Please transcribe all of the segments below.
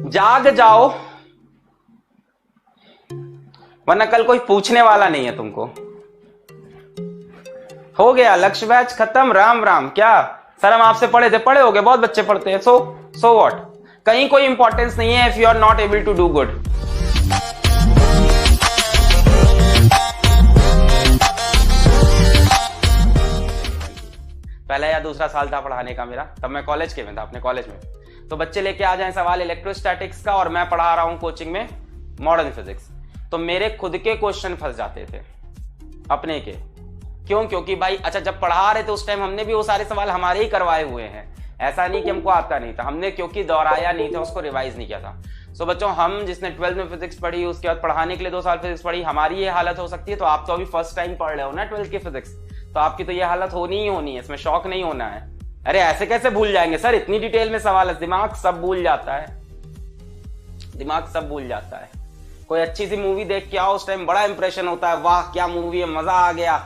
जाग जाओ, वरना कल कोई पूछने वाला नहीं है तुमको। हो गया, लक्ष्य बैच खत्म, राम राम। क्या सर हम आपसे पढ़े थे? पढ़े होगे, बहुत बच्चे पढ़ते हैं। सो व्हाट, कहीं कोई इंपॉर्टेंस नहीं है if you are not able to do good. पहला या दूसरा साल था पढ़ाने का मेरा, तब मैं कॉलेज के में था, अपने कॉलेज में। तो बच्चे लेके आ जाएं सवाल इलेक्ट्रोस्टैटिक्स का, और मैं पढ़ा रहा हूं कोचिंग में मॉडर्न फिजिक्स, तो मेरे खुद के क्वेश्चन फंस जाते थे अपने के। क्यों? क्योंकि भाई अच्छा जब पढ़ा रहे थे उस टाइम हमने भी वो सारे सवाल हमारे ही करवाए हुए हैं, ऐसा नहीं कि हमको आता नहीं था, हमने क्योंकि दोहराया नहीं था, उसको रिवाइज नहीं किया था। सो बच्चों, हम जिसने 12th में फिजिक्स पढ़ी, उसके बाद पढ़ाने के लिए 2 साल फिजिक्स पढ़ी, हमारी ये हालत हो सकती है। तो आप तो अभी फर्स्ट टाइम पढ़ रहे हो ना 12th की फिजिक्स, तो आपकी तो ये हालत होनी ही होनी है, इसमें शौक नहीं होना है। अरे ऐसे कैसे भूल जाएंगे सर, इतनी डिटेल में सवाल है, दिमाग सब भूल जाता है, दिमाग सब भूल जाता है। कोई अच्छी सी मूवी देख के आओ, उस टाइम बड़ा इंप्रेशन होता है, वाह क्या मूवी है, मजा आ गया,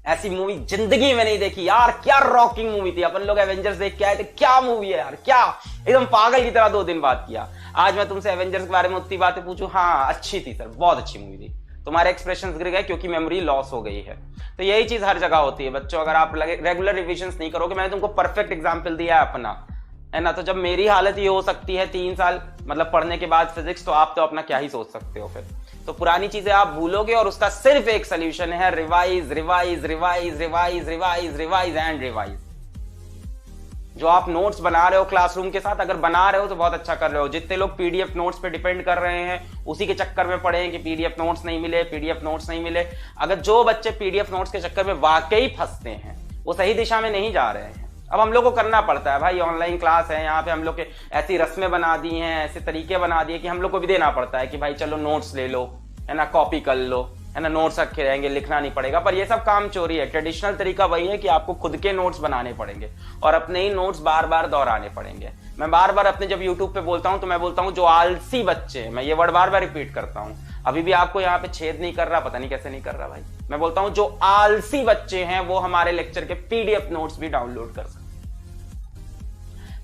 ऐसी मूवी जिंदगी में नहीं देखी यार, क्या रॉकिंग मूवी थी। अपन लोग एवेंजर्स देख के आए थे, क्या मूवी है यार, क्या एकदम पागल की तरह 2 दिन बाद किया। आज मैं तुमसे एवेंजर्स के बारे में उतनी बातें पूछूं, हाँ अच्छी थी सर, बहुत अच्छी मूवी थी, तुम्हारे एक्सप्रेशन गिर गए क्योंकि मेमोरी लॉस हो गई है। तो यही चीज हर जगह होती है बच्चों, अगर आप रेगुलर रिविजन नहीं करोगे। मैंने तुमको परफेक्ट एग्जाम्पल दिया है अपना, है ना। तो जब मेरी हालत ये हो सकती है 3 साल मतलब पढ़ने के बाद फिजिक्स, तो आप तो अपना क्या ही सोच सकते हो फिर। तो पुरानी चीजें आप भूलोगे, और उसका सिर्फ एक सोल्यूशन है, revise revise revise revise revise revise and revise. जो आप नोट्स बना रहे हो क्लासरूम के साथ, अगर बना रहे हो तो बहुत अच्छा कर रहे हो। जितने लोग पीडीएफ नोट्स पे डिपेंड कर रहे हैं, उसी के चक्कर में पड़े हैं कि पीडीएफ नोट्स नहीं मिले, पीडीएफ नोट्स नहीं मिले। अगर जो बच्चे पीडीएफ नोट्स के चक्कर में वाकई फंसते हैं, वो सही दिशा में नहीं जा रहे हैं। अब हम लोग को करना पड़ता है भाई, ऑनलाइन क्लास है, यहाँ पे हम लोग के ऐसी रस्में बना दी हैं, ऐसे तरीके बना दिए कि हम लोग को भी देना पड़ता है कि भाई चलो नोट्स ले लो, है ना, कॉपी कर लो, है ना, नोट्स रखे रहेंगे, लिखना नहीं पड़ेगा। पर ये सब काम चोरी है। ट्रेडिशनल तरीका वही है कि आपको खुद के नोट्स बनाने पड़ेंगे और अपने ही नोट्स बार बार दोहराने पड़ेंगे। मैं बार बार अपने जब यूट्यूब पे बोलता हूं तो मैं बोलता हूं जो आलसी बच्चे, मैं ये वर्ड बार बार रिपीट करता हूं, अभी भी आपको यहाँ पे छेद नहीं कर रहा, पता नहीं कैसे नहीं कर रहा भाई। मैं बोलता हूं जो आलसी बच्चे हैं वो हमारे लेक्चर के पीडीएफ नोट्स भी डाउनलोड कर सकते।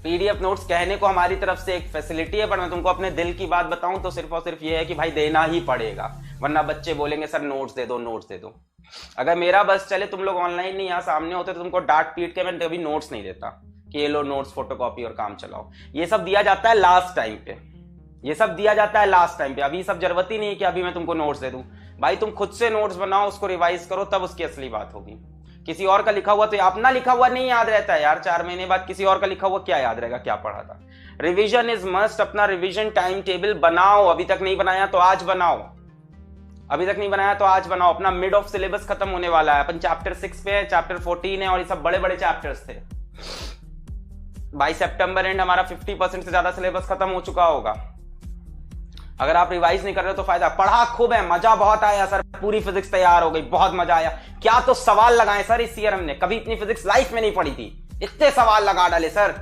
पीडीएफ नोट्स कहने को हमारी तरफ से एक फैसिलिटी है, पर मैं तुमको अपने दिल की बात बताऊं तो सिर्फ और सिर्फ ये है कि भाई देना ही पड़ेगा, वरना बच्चे बोलेंगे सर नोट्स दे दो, नोट्स दे दो। अगर मेरा बस चले, तुम लोग ऑनलाइन नहीं यहाँ सामने होते, तो तुमको डांट पीट के मैं कभी नोट्स नहीं देता कि ये लो नोट्स फोटोकॉपी और काम चलाओ। ये सब दिया जाता है लास्ट टाइम पे, ये सब दिया जाता है लास्ट टाइम पे। अभी सब जरूरत ही नहीं है कि अभी मैं तुमको नोट्स दे दूं। भाई तुम खुद से नोट्स बनाओ, उसको रिवाइज करो, तब उसकी असली बात होगी। किसी और का लिखा हुआ तो अपना लिखा हुआ नहीं याद रहता है यार, 4 महीने बाद किसी और का लिखा हुआ क्या याद रहेगा, क्या पढ़ा था। Revision is must. अपना रिवीजन टाइम टेबल बनाओ, अभी तक नहीं बनाया तो आज बनाओ, अभी तक नहीं बनाया तो आज बनाओ। अपना मिड ऑफ सिलेबस खत्म होने वाला है, अपन चैप्टर 6 पे है, चैप्टर 14 है, और ये सब बड़े बड़े चैप्टर्स थे। बाई सितंबर एंड हमारा 50% से ज्यादा सिलेबस खत्म हो चुका होगा। अगर आप रिवाइज नहीं कर रहे हो तो फायदा। पढ़ा खूब है, मजा बहुत आया सर, पूरी फिजिक्स तैयार हो गई, बहुत मजा आया। क्या तो सवाल लगाए सर इस ईयर हमने, कभी इतनी फिजिक्स लाइफ में नहीं पढ़ी थी, इतने सवाल लगा डाले सर।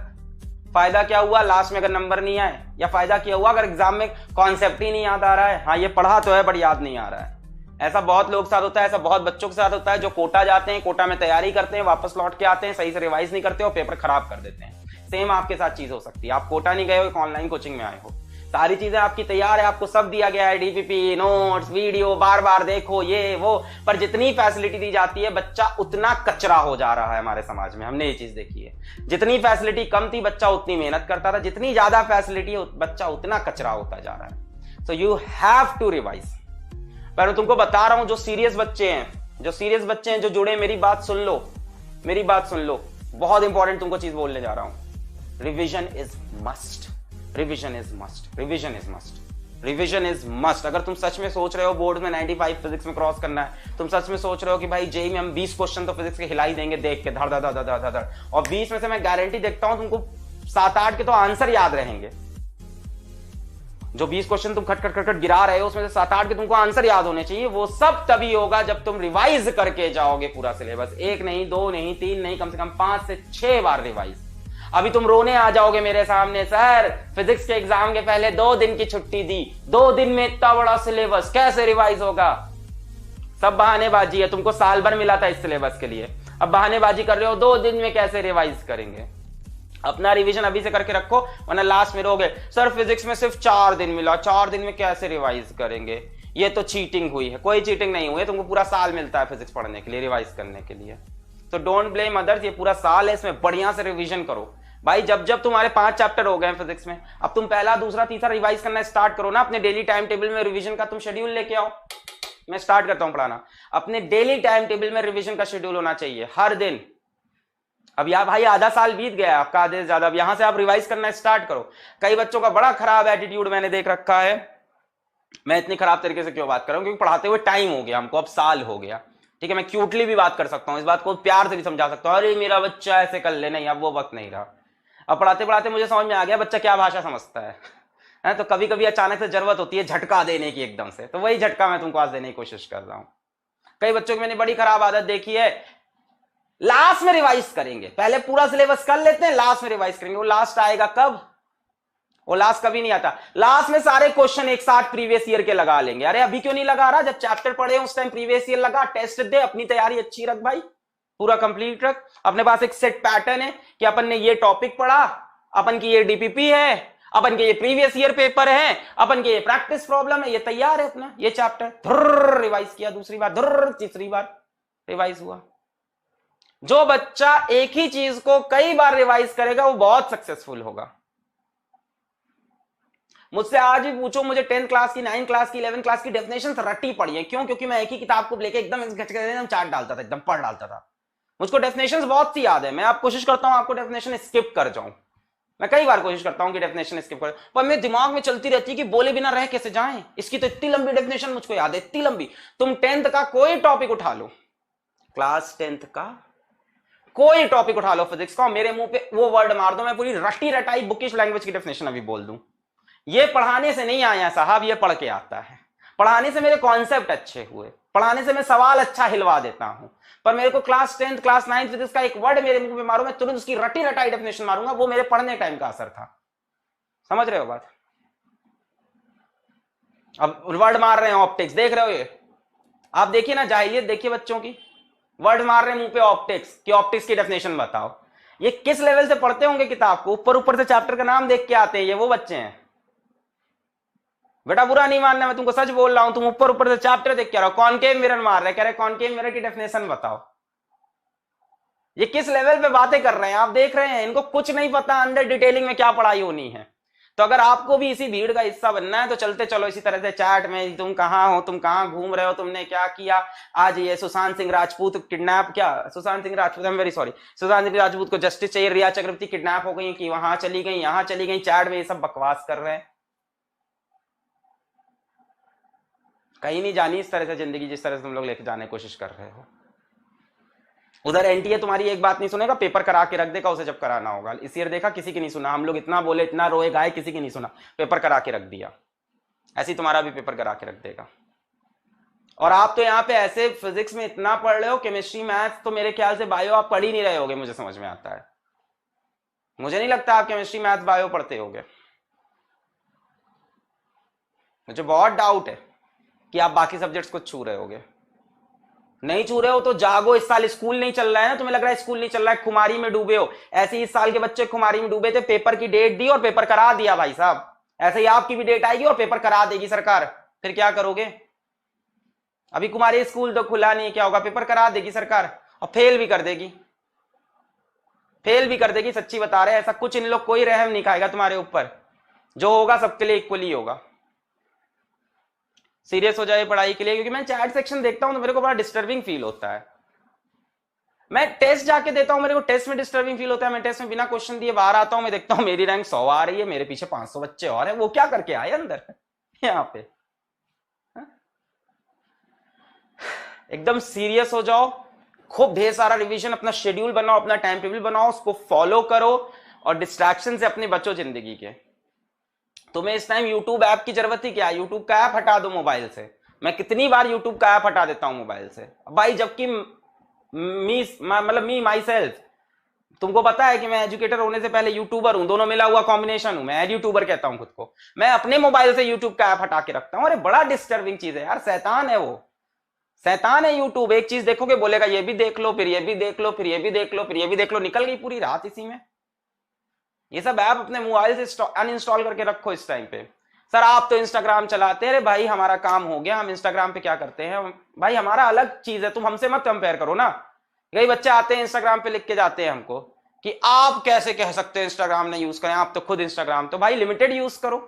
फायदा क्या हुआ लास्ट में अगर नंबर नहीं आए, या फायदा क्या हुआ अगर एग्जाम में कॉन्सेप्ट ही नहीं याद आ रहा है। हाँ ये पढ़ा तो है बट याद नहीं आ रहा है। ऐसा बहुत लोग के साथ होता है, ऐसा बहुत बच्चों के साथ होता है जो कोटा जाते हैं, कोटा में तैयारी करते हैं, वापस लौट के आते हैं, सही से रिवाइज नहीं करते और पेपर खराब कर देते हैं। सेम आपके साथ चीज हो सकती है। आप कोटा नहीं गए हो, एक ऑनलाइन कोचिंग में आए हो, सारी चीजें आपकी तैयार है, आपको सब दिया गया है, डीपीपी, नोट्स, वीडियो, बार बार देखो ये वो, पर जितनी फैसिलिटी दी जाती है बच्चा उतना कचरा हो जा रहा है हमारे समाज में। हमने ये चीज देखी है, जितनी फैसिलिटी कम थी बच्चा उतनी मेहनत करता था, जितनी ज्यादा फैसिलिटी बच्चा उतना कचरा होता जा रहा है। So you have to revise. पर मैं तुमको बता रहा हूं जो सीरियस बच्चे हैं, जो जुड़े, मेरी बात सुन लो, मेरी बात सुन लो, बहुत इंपॉर्टेंट तुमको चीज बोलने जा रहा हूं। Revision is must, revision is must, revision is must, revision is must. अगर तुम सच में सोच रहे हो बोर्ड में 95 फिजिक्स में क्रॉस करना है, तुम सच में सोच रहे हो कि भाई जेई में हम 20 क्वेश्चन तो फिजिक्स के हिला ही देंगे देख के, धड़ धड़ धड़ धड़ धड़, और 20 में से मैं गारंटी देखता हूं तुमको 7-8 के तो आंसर याद रहेंगे। जो 20 क्वेश्चन तुम खट खट खट खट गिरा रहे हो उसमें से 7-8 के तुमको आंसर याद होने चाहिए। वो सब तभी होगा जब तुम रिवाइज करके जाओगे पूरा सिलेबस, 1 नहीं, 2 नहीं, 3 नहीं, कम से कम 5 से 6 बार रिवाइज। अभी तुम रोने आ जाओगे मेरे सामने, सर फिजिक्स के एग्जाम के पहले 2 दिन की छुट्टी दी, 2 दिन में इतना बड़ा सिलेबस कैसे रिवाइज होगा। सब बहानेबाजी है, तुमको साल भर मिला था इस सिलेबस के लिए, अब बहानेबाजी कर रहे हो, 2 दिन में कैसे रिवाइज करेंगे। अपना रिवीजन अभी से करके रखो, वरना लास्ट में रहोगे सर फिजिक्स में सिर्फ 4 दिन मिला, 4 दिन में कैसे रिवाइज करेंगे, ये तो चीटिंग हुई है। कोई चीटिंग नहीं हुई है, तुमको पूरा साल मिलता है फिजिक्स पढ़ने के लिए, रिवाइज करने के लिए। तो डोंट ब्लेम अदर्स, ये पूरा साल है, इसमें बढ़िया से रिवीजन करो भाई। जब जब तुम्हारे 5 चैप्टर हो गए फिजिक्स में, अब तुम पहला दूसरा तीसरा रिवाइज करना स्टार्ट करो ना। अपने डेली टाइम टेबल में रिवीजन का तुम शेड्यूल लेके आओ। मैं स्टार्ट करता हूं पढ़ाना। अपने डेली टाइम टेबल में रिवीजन का शेड्यूल होना चाहिए हर दिन। अब यार भाई आधा साल बीत गया आपका, आधे से ज्यादा, अब यहां से आप रिवाइज करना स्टार्ट करो। कई बच्चों का बड़ा खराब एटीट्यूड मैंने देख रखा है। मैं इतनी खराब तरीके से क्यों बात कर रहा हूं, क्योंकि पढ़ाते हुए टाइम हो गया हमको, अब साल हो गया, ठीक है। मैं क्यूटली भी बात कर सकता हूं, इस बात को प्यार से भी समझा सकता हूं, अरे मेरा बच्चा ऐसे कर ले, नहीं अब वो वक्त नहीं रहा। अब पढ़ाते पढ़ाते मुझे समझ में आ गया बच्चा क्या भाषा समझता है। तो कभी कभी अचानक से जरूरत होती है झटका देने की एकदम से, तो वही झटका मैं तुमको आज देने की कोशिश कर रहा हूं। कई बच्चों की मैंने बड़ी खराब आदत देखी है, लास्ट में रिवाइज करेंगे, पहले पूरा सिलेबस कर लेते हैं, लास्ट में रिवाइज करेंगे। वो लास्ट आएगा कब? वो लास्ट कभी नहीं आता। लास्ट में सारे क्वेश्चन एक साथ प्रीवियस ईयर के लगा लेंगे। अरे अभी क्यों नहीं लगा रहा? जब चैप्टर पढ़े उस टाइम प्रीवियस ईयर लगा, टेस्ट दे, अपनी तैयारी अच्छी रख भाई, पूरा कंप्लीट रख। अपने पास एक सेट पैटर्न है कि अपन ने ये टॉपिक पढ़ा, अपन की ये डीपीपी है, अपन के ये प्रीवियस ईयर पेपर है, अपन के ये प्रैक्टिस प्रॉब्लम है, ये तैयार है अपना ये चैप्टर। धुर्र रिवाइज किया, दूसरी बार धुर्र, तीसरी बार रिवाइज हुआ। जो बच्चा एक ही चीज को कई बार रिवाइज करेगा वो बहुत सक्सेसफुल होगा। मुझसे आज भी पूछो, मुझे 10th क्लास की, 9th क्लास की, 11th क्लास की डेफिनेशन रटी पड़ी है। क्यों? क्योंकि मैं एक ही किताब को लेके एकदम चार्ट डालता था, एकदम पढ़ डालता था। मुझको डेफिनेशंस बहुत सी याद है। मैं आप कोशिश करता हूं आपको डेफिनेशन स्किप कर जाऊं। मैं कई बार कोशिश करता हूं कि डेफिनेशन स्किप कर, पर मेरे दिमाग में चलती रहती है कि बोले बिना रह कैसे जाएं। इसकी तो इतनी लंबी डेफिनेशन मुझको याद है, इतनी लंबी। तुम 10th का कोई टॉपिक उठा लो, क्लास 10th का कोई टॉपिक उठा लो फिजिक्स का, मेरे मुंह पे वो वर्ड मार दो, मैं पूरी रटी रटाई बुकिश लैंग्वेज की डेफिनेशन अभी बोल दूं। ये पढ़ाने से नहीं आया साहब, ये पढ़ के आता है। पढ़ाने से मेरे कॉन्सेप्ट अच्छे हुए, पढ़ाने से मैं सवाल अच्छा हिलवा देता हूं, पर मेरे को class 10th class 9th physics का एक वर्ड मेरे मुंह पे मारो, मैं तुरंत उसकी रटी रटाई डेफिनेशन मारूंगा। वो मेरे पढ़ने टाइम का असर था। समझ रहे हो बात? अब वर्ड मार रहे हैं ऑप्टिक्स, देख रहे हो ये? आप देखिए ना, जाहिलियत देखिए बच्चों की, वर्ड मार रहे हैं मुंह पे ऑप्टिक्स कि ऑप्टिक्स की डेफिनेशन बताओ। ये किस लेवल से पढ़ते होंगे किताब को? ऊपर ऊपर से चैप्टर का नाम देख के आते हैं, ये वो बच्चे हैं। बेटा बुरा नहीं मानना, मैं तुमको सच बोल रहा हूं। तुम ऊपर ऊपर से चैप्टर देख के रहो, कॉनकेव मिरर मार रहे, कह रहे कॉनकेव मिरर की डेफिनेशन बताओ। ये किस लेवल पे बातें कर रहे हैं आप देख रहे हैं। इनको कुछ नहीं पता अंदर डिटेलिंग में क्या पढ़ाई होनी है। तो अगर आपको भी इसी भीड़ का हिस्सा बनना है तो चलते चलो इसी तरह से चैट में, तुम कहां हो, तुम कहां घूम रहे हो, तुमने क्या किया आज। ये सुशांत सिंह राजपूत किडनैप, क्या Sushant Singh Rajput, I am very sorry, Sushant Singh Rajput को जस्टिस चाहिए, रिया चक्रवर्ती किडनैप हो गई कि वहां चली गई, यहां चली गई, चैट में ये सब बकवास कर रहे हैं। कहीं नहीं जानी इस तरह से जिंदगी जिस तरह से तुम लोग लेके जाने की कोशिश कर रहे हो। उधर एनटीए तुम्हारी एक बात नहीं सुनेगा, पेपर करा के रख देगा उसे जब कराना होगा। इस ईयर देखा किसी की नहीं सुना, हम लोग इतना बोले, इतना रोए गाए, किसी की नहीं सुना, पेपर करा के रख दिया। ऐसे ही तुम्हारा भी पेपर करा के रख देगा। और आप तो यहाँ पे ऐसे फिजिक्स में इतना पढ़ रहे हो, केमिस्ट्री मैथ्स तो मेरे ख्याल से बायो आप पढ़ ही नहीं रहे होगे, मुझे समझ में आता है। मुझे नहीं लगता आप केमिस्ट्री मैथ्स बायो पढ़ते होगे। मुझे बहुत डाउट है कि आप बाकी सब्जेक्ट्स को छू रहे होगे। नहीं छू रहे हो तो जागो, इस साल स्कूल नहीं चल रहा है ना, तुम्हें लग रहा है स्कूल नहीं चल रहा है, खुमारी में डूबे हो। ऐसे ही इस साल के बच्चे खुमारी में डूबे थे, पेपर की डेट दी और पेपर करा दिया भाई साहब। ऐसे ही आपकी भी डेट आएगी और पेपर करा देगी सरकार, फिर क्या करोगे? अभी कुमारी स्कूल तो खुला नहीं है, क्या होगा? पेपर करा देगी सरकार और फेल भी कर देगी, फेल भी कर देगी। सच्ची बता रहे हैं, ऐसा कुछ इन लोग कोई रहम नहीं खाएगा तुम्हारे ऊपर, जो होगा सबके लिए इक्वली होगा। सीरियस हो जाए पढ़ाई के लिए, क्योंकि मैं चैट सेक्शन देखता हूं तो मेरे को बड़ा डिस्टर्बिंग फील होता है। मैं टेस्ट जाके देता हूं, मेरे को टेस्ट में डिस्टर्बिंग फील होता है। मैं टेस्ट में बिना क्वेश्चन दिए बाहर आता हूं, मैं देखता हूं मेरी रैंक 100 आ रही है, मेरे पीछे 500 बच्चे और हैं, वो क्या करके आए अंदर यहाँ पे। एकदम सीरियस हो जाओ, खूब ढेर सारा रिवीजन, अपना शेड्यूल बनाओ, अपना टाइम टेबल बनाओ, उसको फॉलो करो और डिस्ट्रैक्शन से अपने बचो जिंदगी के। तुम्हें इस टाइम यूट्यूब ऐप की जरूरत ही क्या है? यूट्यूब का ऐप हटा दो मोबाइल से। मैं कितनी बार यूट्यूब का ऐप हटा देता हूं मोबाइल से भाई, जबकि मी माई सेल्फ, तुमको पता है कि मैं एजुकेटर होने से पहले यूट्यूबर हूं, दोनों मिला हुआ कॉम्बिनेशन हूं। मैं यूट्यूबर कहता हूं खुद को। मैं अपने मोबाइल से यूट्यूब का ऐप हटा के रखता हूं। अरे बड़ा डिस्टर्बिंग चीज है यार, शैतान है वो, शैतान है यूट्यूब। एक चीज देखोगे बोलेगा ये भी देख लो, फिर ये भी देख लो, फिर ये भी देख लो, फिर ये भी देख लो, निकल गई पूरी रात इसी में। ये सब ऐप अपने मोबाइल से अनइंस्टॉल करके रखो इस टाइम पे। सर आप तो इंस्टाग्राम चलाते हैं, अरे भाई हमारा काम हो गया, हम इंस्टाग्राम पे क्या करते हैं भाई, हमारा अलग चीज है, तुम हमसे मत कंपेयर करो ना। कई बच्चे आते हैं इंस्टाग्राम पे लिख के जाते हैं हमको कि आप कैसे कह सकते हैं इंस्टाग्राम नहीं यूज करें, आप तो खुद इंस्टाग्राम, तो भाई लिमिटेड यूज करो।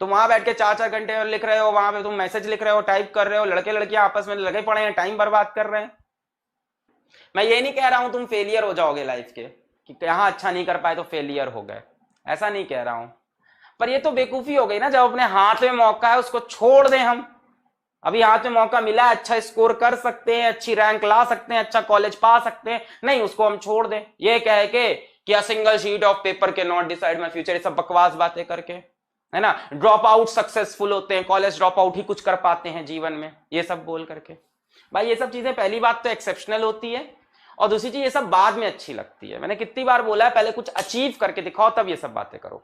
तुम वहां बैठ के 4-4 घंटे लिख रहे हो, वहां पे तुम मैसेज लिख रहे हो, टाइप कर रहे हो, लड़के लड़कियां आपस में लगे पड़े हैं, टाइम बर्बाद कर रहे हैं। मैं ये नहीं कह रहा हूं तुम फेलियर हो जाओगे लाइफ के, कि यहां अच्छा नहीं कर पाए तो फेलियर हो गए, ऐसा नहीं कह रहा हूं। पर ये तो बेवकूफी हो गई ना, जब अपने हाथ में मौका है उसको छोड़ दें हम। अभी हाथ में मौका मिला, अच्छा स्कोर कर सकते हैं, अच्छी रैंक ला सकते हैं, अच्छा कॉलेज पा सकते हैं, नहीं उसको हम छोड़ दें ये कह के कि a single sheet of paper के नॉट डिसाइड माई फ्यूचर, ये सब बकवास बातें करके, है ना। ड्रॉप आउट सक्सेसफुल होते हैं, कॉलेज ड्रॉप आउट ही कुछ कर पाते हैं जीवन में, ये सब बोल करके। भाई ये सब चीजें पहली बात तो एक्सेप्शनल होती है, और दूसरी चीज ये सब बाद में अच्छी लगती है। मैंने कितनी बार बोला है, पहले कुछ अचीव करके दिखाओ तब ये सब बातें करो।